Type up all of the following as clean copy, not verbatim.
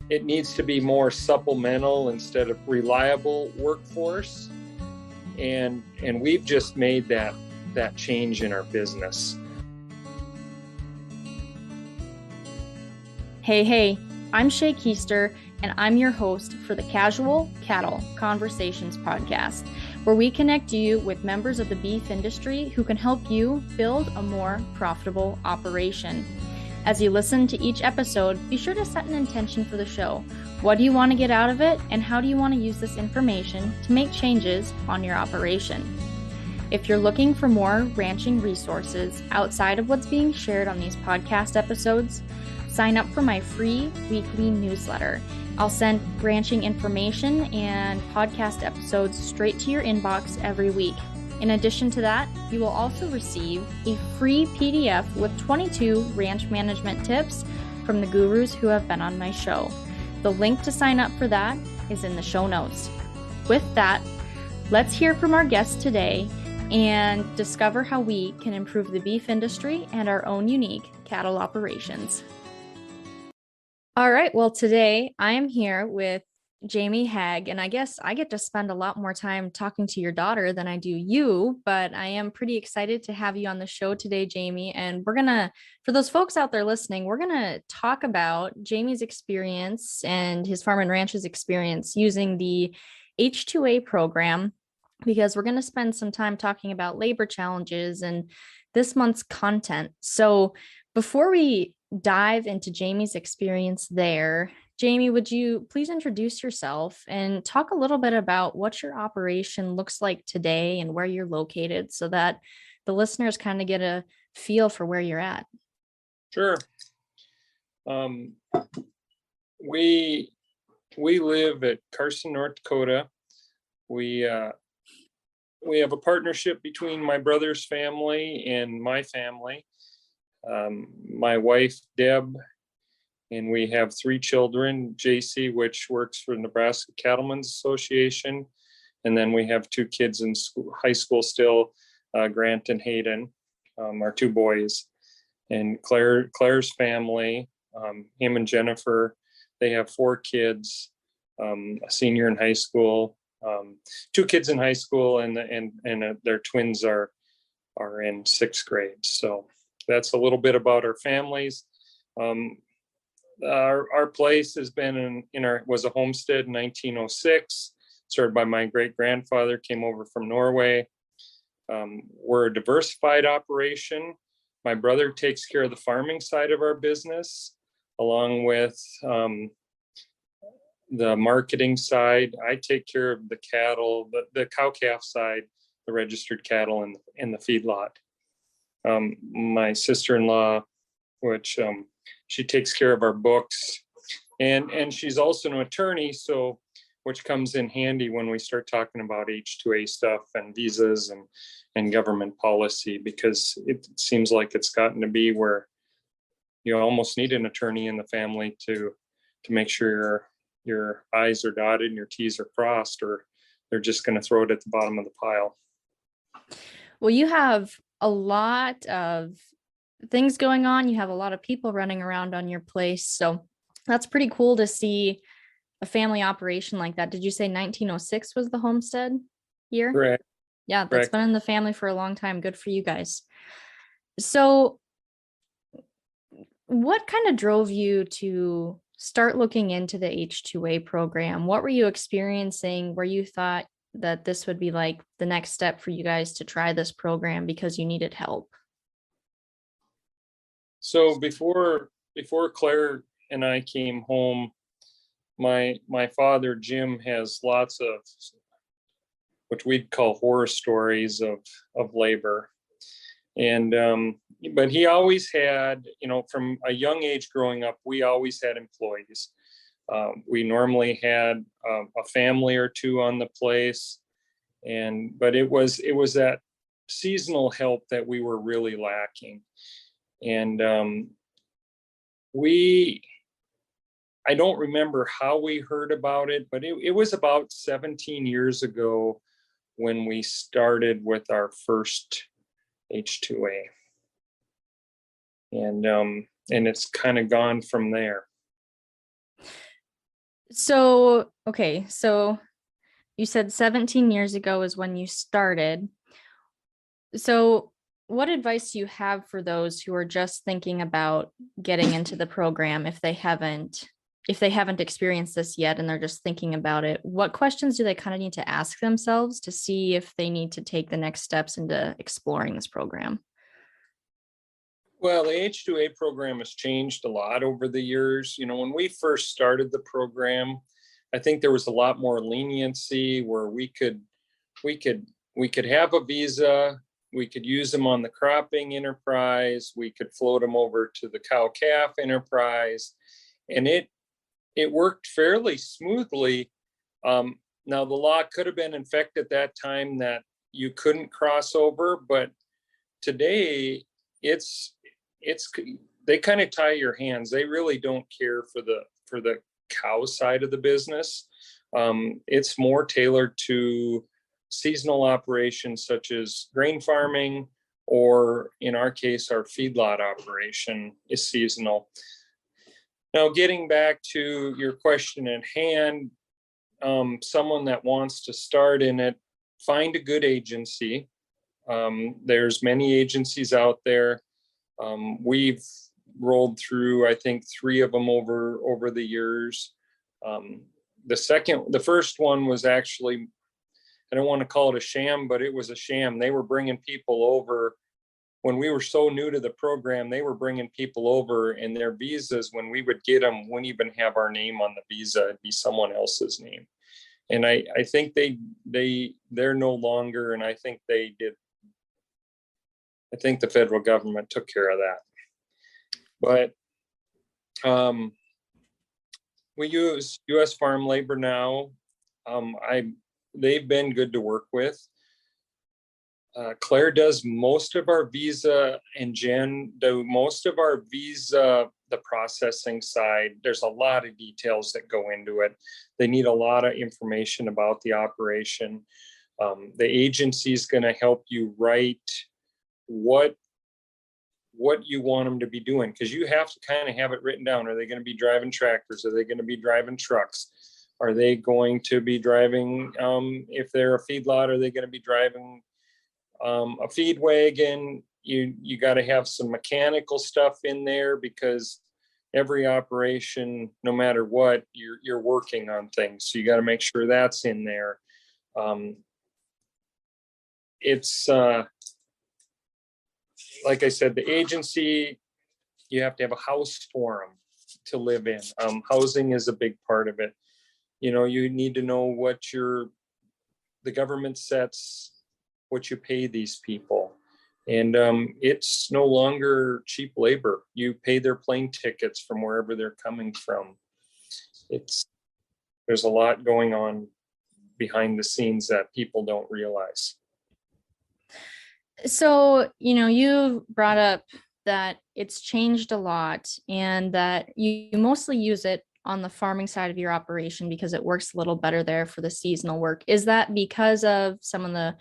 it needs to be more supplemental instead of reliable workforce. And we've just made that change in our business. Hey, I'm Shaye Keister, and I'm your host for the Casual Cattle Conversations podcast, where we connect you with members of the beef industry who can help you build a more profitable operation. As you listen to each episode, be sure to set an intention for the show. What do you want to get out of it, and how do you want to use this information to make changes on your operation? If you're looking for more ranching resources outside of what's being shared on these podcast episodes, sign up for my free weekly newsletter. I'll send ranching information and podcast episodes straight to your inbox every week. In addition to that, you will also receive a free PDF with 22 ranch management tips from the gurus who have been on my show. The link to sign up for that is in the show notes. With that, let's hear from our guest today and discover how we can improve the beef industry and our own unique cattle operations. All right, well, today I am here with Jamie Hauge, and I guess I get to spend a lot more time talking to your daughter than I do you, but I am pretty excited to have you on the show today, Jamie. And for those folks out there listening, we're gonna talk about Jamie's experience and his farm and ranch's experience using the H-2A program, because we're gonna spend some time talking about labor challenges and this month's content. So before we dive into Jamie's experience there, Jamie, would you please introduce yourself and talk a little bit about what your operation looks like today and where you're located so that the listeners kind of get a feel for where you're at? Sure. We live at Carson, North Dakota. We have a partnership between my brother's family and my family. My wife, Deb, and we have 3 children, JC, which works for Nebraska Cattlemen's Association. And then we have 2 kids in high school still, Grant and Hayden, our 2 boys. And Claire's family, him and Jennifer, they have 4 kids, a senior in high school, 2 kids in high school, and their twins are in 6th grade. So that's a little bit about our families. Our place has been was a homestead in 1906, started by my great grandfather, came over from Norway. We're a diversified operation. My brother takes care of the farming side of our business, along with the marketing side. I take care of the cattle, the cow-calf side, the registered cattle, and the feedlot. My sister-in-law, which she takes care of our books, and she's also an attorney, so which comes in handy when we start talking about H-2A stuff and visas and government policy, because it seems like it's gotten to be where you almost need an attorney in the family to make sure your I's are dotted and your T's are crossed, or they're just going to throw it at the bottom of the pile. Well, you have a lot of things going on. You have a lot of people running around on your place. So that's pretty cool to see a family operation like that. Did you say 1906 was the homestead year? Correct. Yeah, that's been in the family for a long time. Good for you guys. So what kind of drove you to start looking into the H-2A program? What were you experiencing where you thought that this would be like the next step for you guys to try this program because you needed help? So before Claire and I came home, my father, Jim, has lots of what we'd call horror stories of labor. And but he always had, from a young age growing up, we always had employees. We normally had a family or 2 on the place, but it was that seasonal help that we were really lacking. And I don't remember how we heard about it, but it was about 17 years ago when we started with our first H-2A. And it's kind of gone from there. So, okay, so you said 17 years ago is when you started. So, what advice do you have for those who are just thinking about getting into the program if they haven't experienced this yet and they're just thinking about it? What questions do they kind of need to ask themselves to see if they need to take the next steps into exploring this program? Well, the H-2A program has changed a lot over the years. When we first started the program, I think there was a lot more leniency where we could we could have a visa, we could use them on the cropping enterprise, we could float them over to the cow calf enterprise, and it worked fairly smoothly. Now the law could have been in effect at that time that you couldn't cross over, but today it's it's they kind of tie your hands. They really don't care for the cow side of the business. It's more tailored to seasonal operations such as grain farming, or in our case, our feedlot operation is seasonal. Now, getting back to your question at hand, someone that wants to start in it, find a good agency. There's many agencies out there. We've rolled through, I think, 3 of them over the years. The first one was actually, I don't want to call it a sham, but it was a sham. They were bringing people over when we were so new to the program. They were bringing people over, and their visas, when we would get them, wouldn't even have our name on the visa. It'd be someone else's name. And I think they're no longer, and I think they did. I think the federal government took care of that. But we use U.S. farm labor now. They've been good to work with. Claire does most of our visa, and Jen do most of our visa, the processing side. There's a lot of details that go into it. They need a lot of information about the operation. The agency is going to help you write what you want them to be doing, because you have to kind of have it written down. Are they going to be driving tractors? Are they going to be driving trucks? Are they going to be driving, if they're a feedlot, are they going to be driving a feed wagon? You got to have some mechanical stuff in there, because every operation, no matter what, you're working on things. So you got to make sure that's in there. It's like I said, the agency, you have to have a house for them to live in. Housing is a big part of it. You need to know what the government sets, what you pay these people. And it's no longer cheap labor. You pay their plane tickets from wherever they're coming from. There's a lot going on behind the scenes that people don't realize. So, you brought up that it's changed a lot and that you mostly use it on the farming side of your operation because it works a little better there for the seasonal work. Is that because of some of the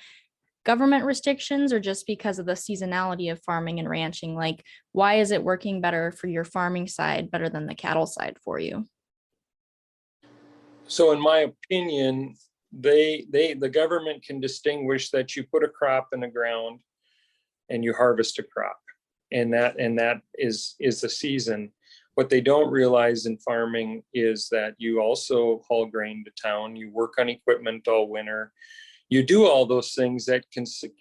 government restrictions, or just because of the seasonality of farming and ranching? Like, why is it working better for your farming side better than the cattle side for you? So in my opinion, the government can distinguish that you put a crop in the ground and you harvest a crop, and that is the season. What they don't realize in farming is that you also haul grain to town, you work on equipment all winter, you do all those things that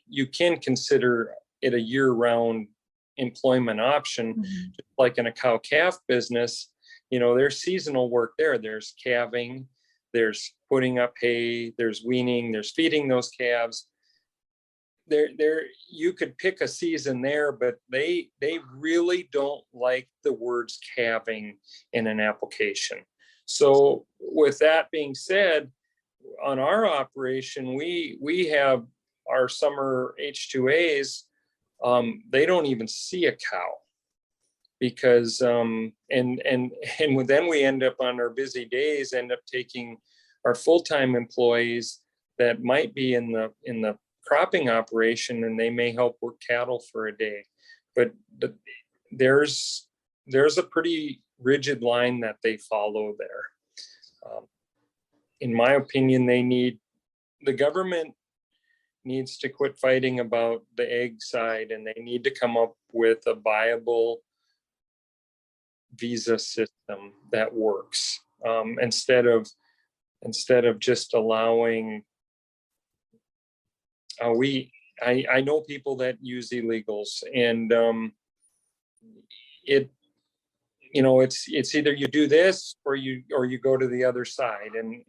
you can consider it a year-round employment option. Mhm. Just like in a cow calf business, there's seasonal work there. There's calving, there's putting up hay, there's weaning, there's feeding those calves. You could pick a season there, but they really don't like the words calving in an application. So with that being said, on our operation, we have our summer H-2As. They don't even see a cow, because and then we end up on our busy days, end up taking our full-time employees that might be in the cropping operation, and they may help work cattle for a day. But there's a pretty rigid line that they follow there. in my opinion, the government needs to quit fighting about the egg side, and they need to come up with a viable visa system that works, instead of just allowing. I know people that use illegals, and it's either you do this or you go to the other side, and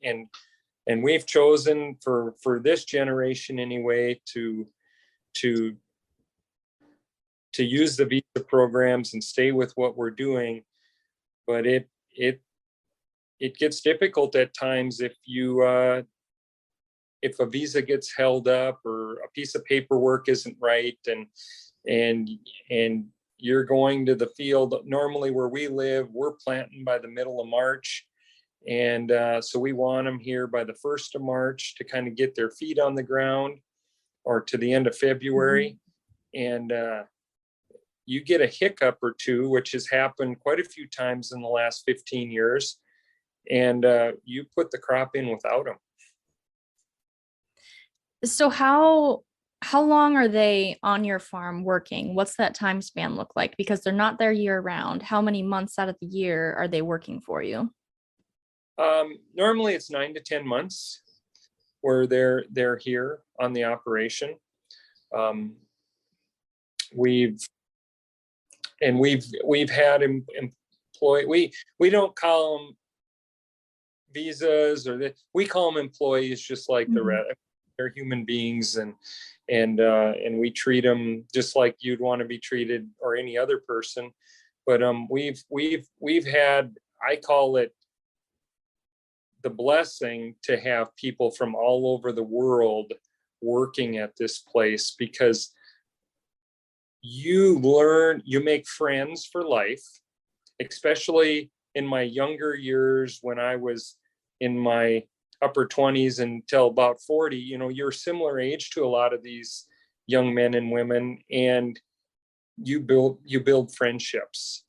we've chosen for this generation anyway to use the visa programs and stay with what we're doing. But it gets difficult at times if a visa gets held up or a piece of paperwork isn't right, and you're going to the field. Normally where we live, we're planting by the middle of March. And so we want them here by the 1st of March to kind of get their feet on the ground, or to the end of February. And you get a hiccup or two, which has happened quite a few times in the last 15 years. And you put the crop in without them. So how long are they on your farm working? What's that time span look like? Because they're not there year round. How many months out of the year are they working for you? Normally it's 9 to 10 months where they're here on the operation. We've had employee. We don't call them visas, we call them employees, just like the rest. They're human beings, and we treat them just like you'd want to be treated, or any other person. But we've had, I call it the blessing, to have people from all over the world working at this place, because you make friends for life, especially in my younger years when I was in my upper 20s until about 40. You're similar age to a lot of these young men and women, and you build friendships.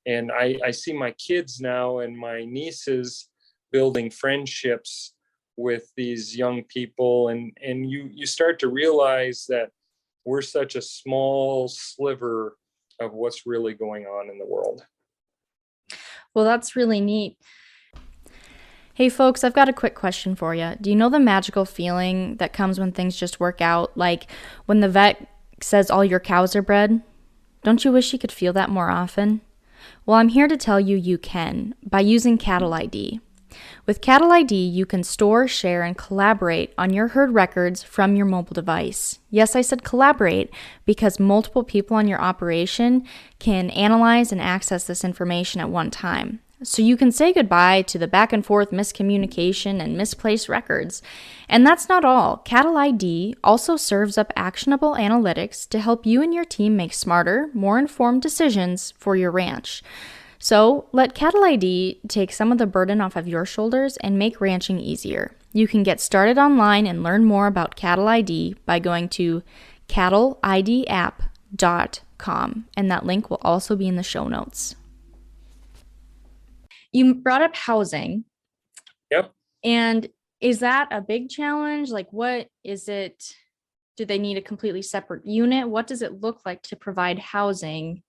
And I see my kids now and my nieces building friendships with these young people, and you start to realize that we're such a small sliver of what's really going on in the world. Well, that's really neat. Hey folks, I've got a quick question for you. Do you know the magical feeling that comes when things just work out? Like when the vet says all your cows are bred? Don't you wish you could feel that more often? Well, I'm here to tell you you can, by using Cattle ID. With Cattle ID, you can store, share, and collaborate on your herd records from your mobile device. Yes, I said collaborate, because multiple people on your operation can analyze and access this information at one time. So you can say goodbye to the back and forth miscommunication and misplaced records. And that's not all. Cattle ID also serves up actionable analytics to help you and your team make smarter, more informed decisions for your ranch. So let Cattle ID take some of the burden off of your shoulders and make ranching easier. You can get started online and learn more about Cattle ID by going to cattleidapp.com, and that link will also be in the show notes. You brought up housing. Yep. And is that a big challenge? Like, what is it? Do they need a completely separate unit? What does it look like to provide housing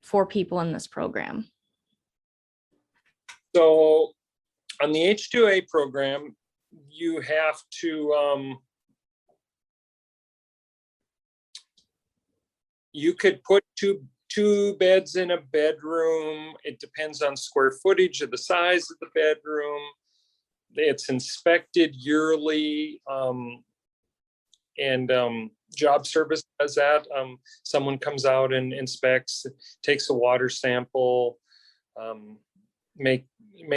for people in this program? So on the H-2A program, you have to, you could put two beds in a bedroom. It depends on square footage of the size of the bedroom. It's inspected yearly, and job service does that. Someone comes out and inspects, takes a water sample, make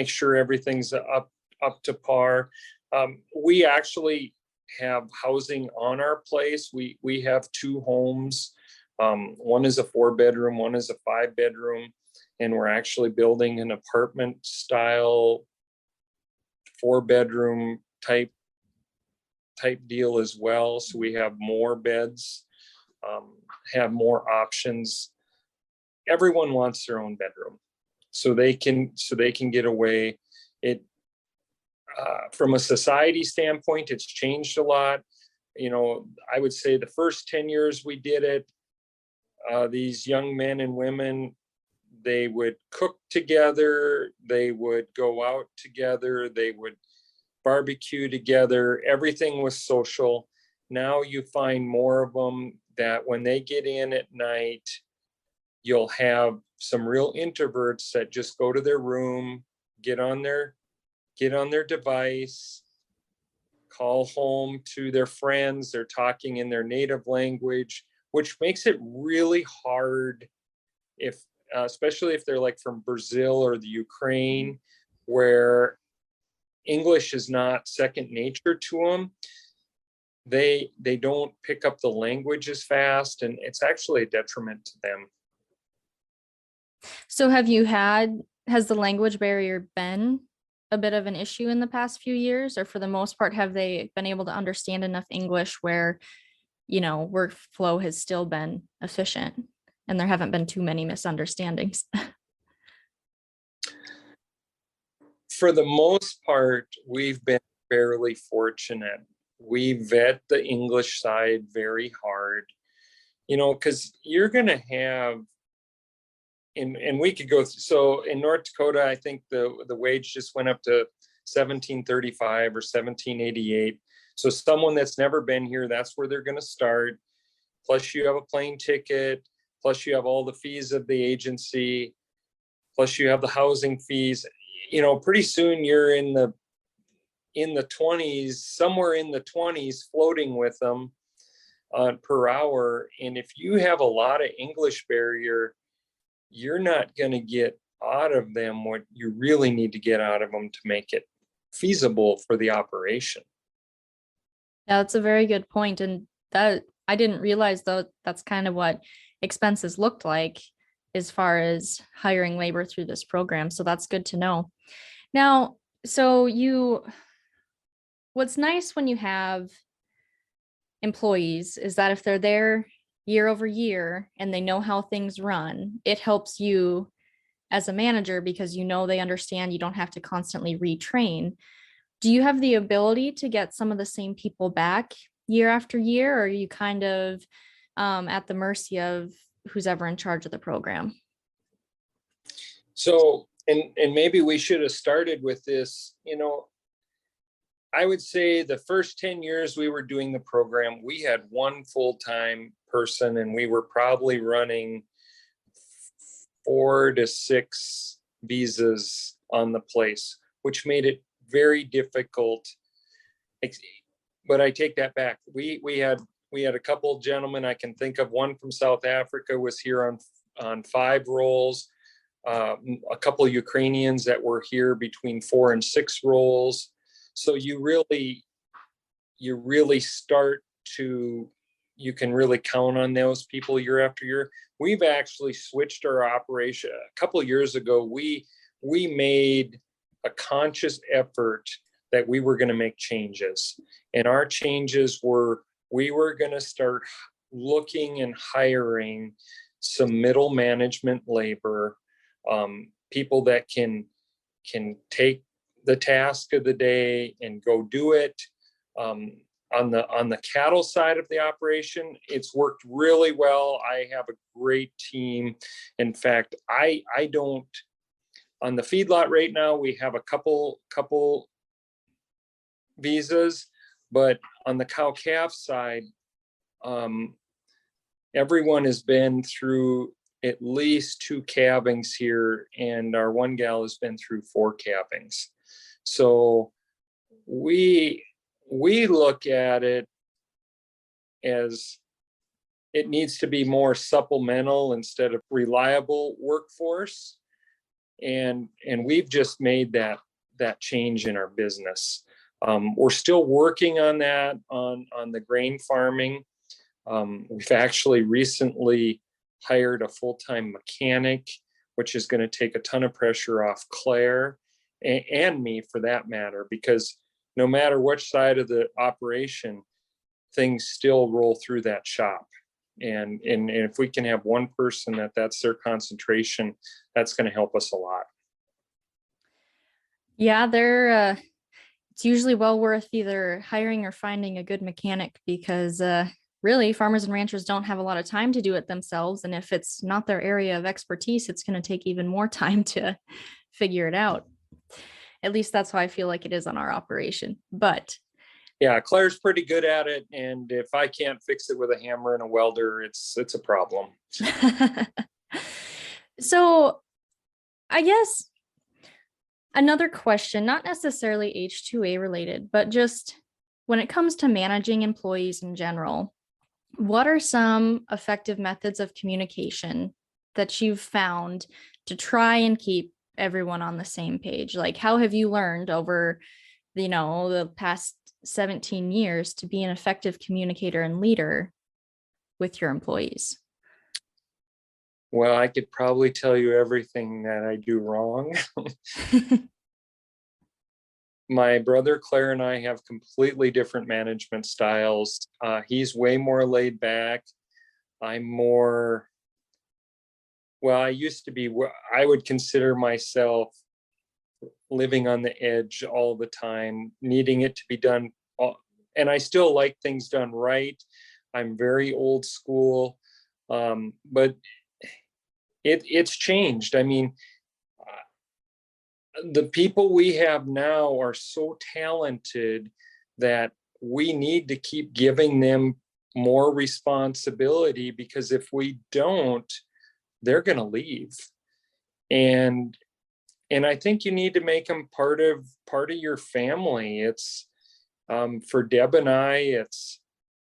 sure everything's up to par. We actually have housing on our place. We have two homes. One is a 4-bedroom, one is a 5-bedroom, and we're actually building an apartment style 4-bedroom type deal as well. So we have more beds, have more options. Everyone wants their own bedroom, so they can get away. From a society standpoint, it's changed a lot. You know, I would say the first 10 years we did it, these young men and women, they would cook together, they would go out together, they would barbecue together, everything was social. Now you find more of them that when they get in at night, you'll have some real introverts that just go to their room, get on their device, call home to their friends, they're talking in their native language, which makes it really hard if, especially if they're like from Brazil or the Ukraine, where English is not second nature to them. They don't pick up the language as fast, and it's actually a detriment to them. So has the language barrier been a bit of an issue in the past few years, or for the most part, have they been able to understand enough English where, you know, workflow has still been efficient and there haven't been too many misunderstandings? For the most part, we've been fairly fortunate. We vet the English side very hard, you know, because you're going to have, and we could go, so in North Dakota, I think the wage just went up to $17.35 or $17.88. So someone that's never been here, that's where they're going to start. Plus you have a plane ticket, plus you have all the fees of the agency, plus you have the housing fees. You know, pretty soon you're in the 20s, somewhere in the 20s, floating with them per hour. And if you have a lot of English barrier, you're not going to get out of them what you really need to get out of them to make it feasible for the operation. Yeah, that's a very good point. And that I didn't realize, though, that's kind of what expenses looked like as far as hiring labor through this program. So that's good to know. Now, what's nice when you have employees is that if they're there year over year and they know how things run, it helps you as a manager because you know they understand, you don't have to constantly retrain. Do you have the ability to get some of the same people back year after year, or are you kind of at the mercy of who's ever in charge of the program? So, and maybe we should have started with this, you know, I would say the first 10 years we were doing the program, we had one full-time person and we were probably running 4 to 6 visas on the place, which made it very difficult. But I take that back. We had a couple of gentlemen I can think of. One from South Africa was here on 5 roles. A couple of Ukrainians that were here between 4 and 6 roles. So you really start to, you can really count on those people year after year. We've actually switched our operation. A couple of years ago, we made a conscious effort that we were going to make changes. And our changes were, we were going to start looking and hiring some middle management labor, people that can take the task of the day and go do it. On the cattle side of the operation, it's worked really well. I have a great team. In fact, I don't, on the feedlot right now, we have a couple visas, but on the cow calf side, everyone has been through at least 2 calvings here, and our one gal has been through 4 calvings. So we look at it as it needs to be more supplemental instead of reliable workforce. And we've just made that change in our business. We're still working on that on the grain farming. We've actually recently hired a full-time mechanic, which is going to take a ton of pressure off Claire and me for that matter, because no matter which side of the operation, things still roll through that shop. And if we can have one person that's their concentration, that's going to help us a lot. Yeah, it's usually well worth either hiring or finding a good mechanic, because really farmers and ranchers don't have a lot of time to do it themselves. And if it's not their area of expertise, it's going to take even more time to figure it out. At least that's how I feel like it is on our operation. But yeah, Claire's pretty good at it. And if I can't fix it with a hammer and a welder, it's a problem. So I guess another question, not necessarily H-2A related, but just when it comes to managing employees in general, what are some effective methods of communication that you've found to try and keep everyone on the same page? Like, how have you learned over, the past 17 years to be an effective communicator and leader with your employees? Well, I could probably tell you everything that I do wrong. My brother Claire and I have completely different management styles. He's way more laid back. I'm more, well, I used to be, I would consider myself living on the edge all the time, needing it to be done. And I still like things done right. I'm very old school, but it's changed. I mean, the people we have now are so talented that we need to keep giving them more responsibility, because if we don't, they're going to leave. And I think you need to make them part of your family. It's for Deb and I, it's,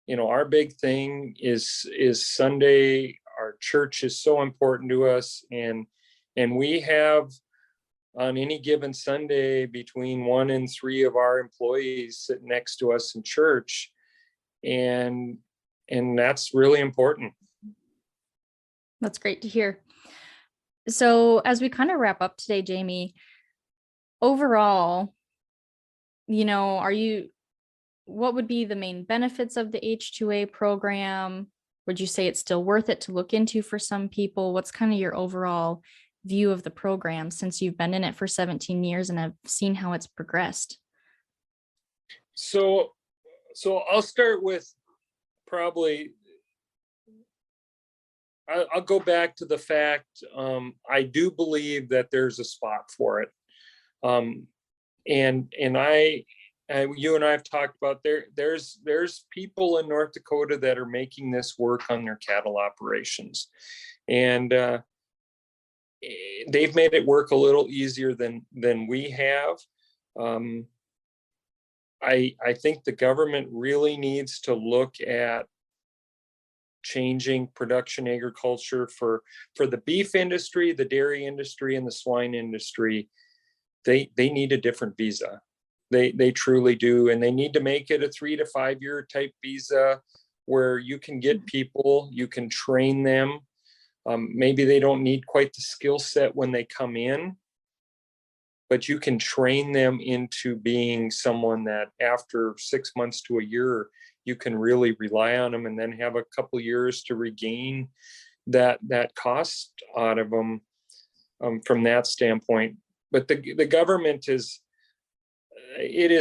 our big thing is Sunday. Our church is so important to us, and we have on any given Sunday between 1 and 3 of our employees sitting next to us in church. And that's really important. That's great to hear. So as we kind of wrap up today, Jamie, overall, what would be the main benefits of the H-2A program? Would you say it's still worth it to look into for some people? What's kind of your overall view of the program since you've been in it for 17 years and have seen how it's progressed? So I'll start with probably, I'll go back to the fact, I do believe that there's a spot for it. And you and I have talked about there's people in North Dakota that are making this work on their cattle operations. And they've made it work a little easier than we have. I think the government really needs to look at changing production agriculture for the beef industry, the dairy industry, and the swine industry. They need a different visa. They truly do. And they need to make it a 3 to 5 year type visa where you can get people, you can train them. Maybe they don't need quite the skill set when they come in, but you can train them into being someone that after 6 months to a year, you can really rely on them, and then have a couple years to regain that cost out of them from that standpoint. But the government is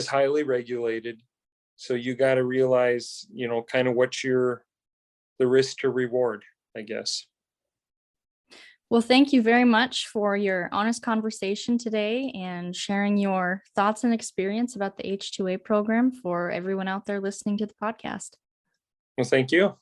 highly regulated. So you got to realize, kind of what's the risk to reward, I guess. Well, thank you very much for your honest conversation today and sharing your thoughts and experience about the H-2A program for everyone out there listening to the podcast. Well, thank you.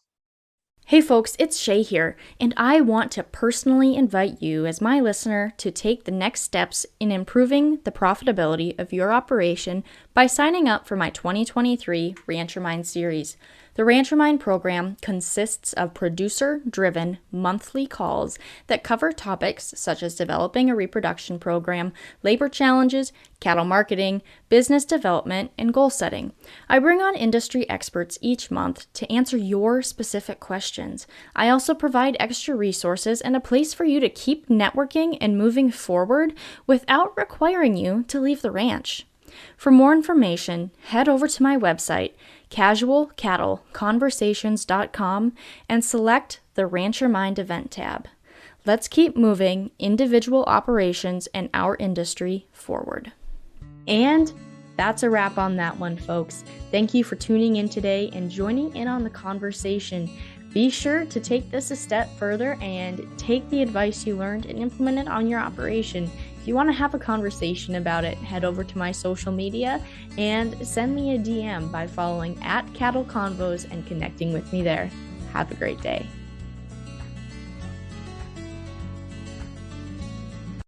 Hey folks, it's Shaye here, and I want to personally invite you as my listener to take the next steps in improving the profitability of your operation by signing up for my 2023 Rancher Mind series. The Rancher Mind program consists of producer-driven monthly calls that cover topics such as developing a reproduction program, labor challenges, cattle marketing, business development, and goal setting. I bring on industry experts each month to answer your specific questions. I also provide extra resources and a place for you to keep networking and moving forward without requiring you to leave the ranch. For more information, head over to my website, casualcattleconversations.com, and select the Rancher Mind event tab. Let's keep moving individual operations and our industry forward. And That's a wrap on that one, folks. Thank you for tuning in today and joining in on the conversation. Be sure to take this a step further and take the advice you learned and implement it on your operation. If you want to have a conversation about it, head over to my social media and send me a DM by following @CattleConvos and connecting with me there. Have a great day.